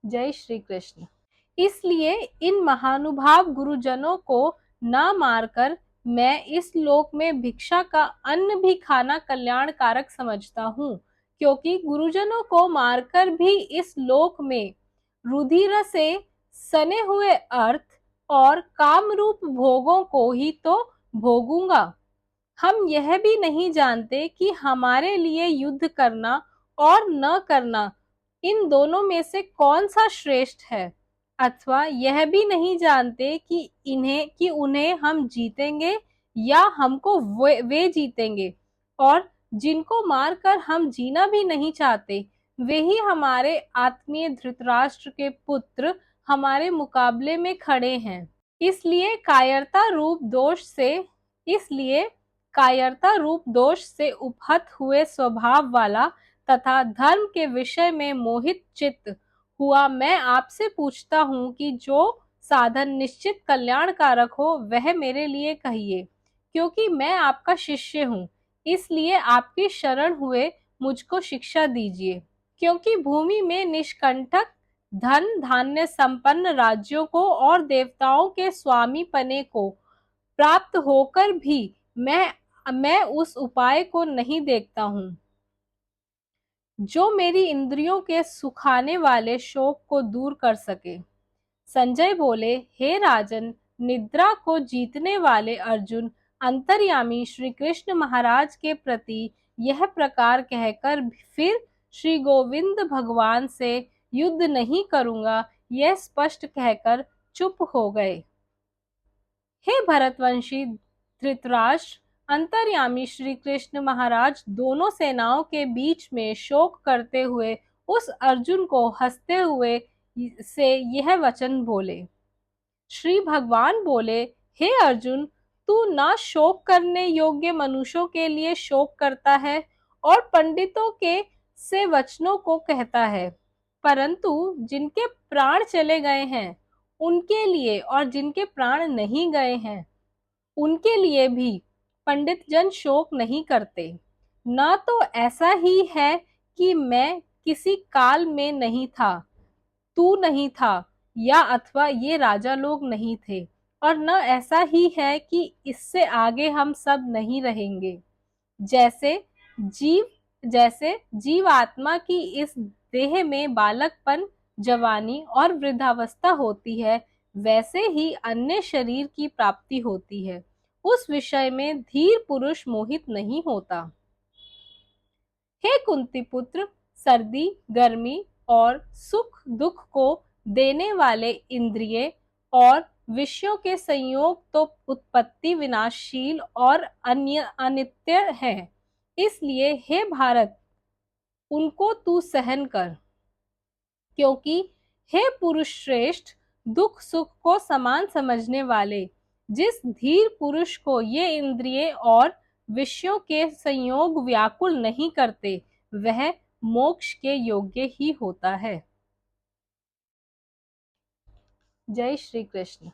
जय श्री कृष्ण। इसलिए इन महानुभाव गुरुजनों को ना मारकर मैं इस लोक में भिक्षा का अन्न भी खाना कल्याणकारक समझता हूँ, क्योंकि गुरुजनों को मारकर भी इस लोक में रुधिर से सने हुए अर्थ और काम रूप भोगों को ही तो भोगूंगा। हम यह भी नहीं जानते कि हमारे लिए युद्ध करना और न करना, इन दोनों में से कौन सा श्रेष्ठ है, अथवा यह भी नहीं जानते कि उन्हें हम जीतेंगे या हमको वे जीतेंगे। और जिनको मारकर हम जीना भी नहीं चाहते, वे ही हमारे आत्मीय धृतराष्ट्र के पुत्र हमारे मुकाबले में खड़े हैं। इसलिए कायरता रूप दोष से उपहत हुए स्वभाव वाला तथा धर्म के विषय में मोहित चित्त हुआ मैं आपसे पूछता हूँ कि जो साधन निश्चित कल्याणकारक हो वह मेरे लिए कहिए, क्योंकि मैं आपका शिष्य हूँ। इसलिए आपकी शरण हुए मुझको शिक्षा दीजिए, क्योंकि भूमि में निष्कंटक धन धान्य संपन्न राज्यों को और देवताओं के स्वामी पने को प्राप्त होकर भी मैं उस उपाय को नहीं देखता हूँ जो मेरी इंद्रियों के सुखाने वाले शोक को दूर कर सके। संजय बोले, हे राजन, निद्रा को जीतने वाले अर्जुन अंतर्यामी श्री कृष्ण महाराज के प्रति यह प्रकार कहकर फिर श्री गोविंद भगवान से युद्ध नहीं करूंगा, यह स्पष्ट कहकर चुप हो गए। हे भरतवंशी धृतराष्ट्र, अंतर्यामी श्री कृष्ण महाराज दोनों सेनाओं के बीच में शोक करते हुए उस अर्जुन को हंसते हुए से यह वचन बोले। श्री भगवान बोले, हे अर्जुन, तू ना शोक करने योग्य मनुष्यों के लिए शोक करता है और पंडितों के से वचनों को कहता है, परंतु जिनके प्राण चले गए हैं उनके लिए और जिनके प्राण नहीं गए हैं उनके लिए भी पंडित जन शोक नहीं करते। न तो ऐसा ही है कि मैं किसी काल में नहीं था, तू नहीं था, या अथवा ये राजा लोग नहीं थे, और न ऐसा ही है कि इससे आगे हम सब नहीं रहेंगे। जैसे जीव आत्मा की इस देह में बालकपन, जवानी और वृद्धावस्था होती है, वैसे ही अन्य शरीर की प्राप्ति होती है। उस विषय में धीर पुरुष मोहित नहीं होता। हे कुंती पुत्र, सर्दी, गर्मी और सुख दुख को देने वाले इंद्रिय और विषयों के संयोग तो उत्पत्ति विनाशशील और अनित्य है। इसलिए हे भारत, उनको तू सहन कर, क्योंकि हे पुरुष श्रेष्ठ, दुख सुख को समान समझने वाले जिस धीर पुरुष को ये इंद्रिय और विषयों के संयोग व्याकुल नहीं करते, वह मोक्ष के योग्य ही होता है। जय श्री कृष्ण।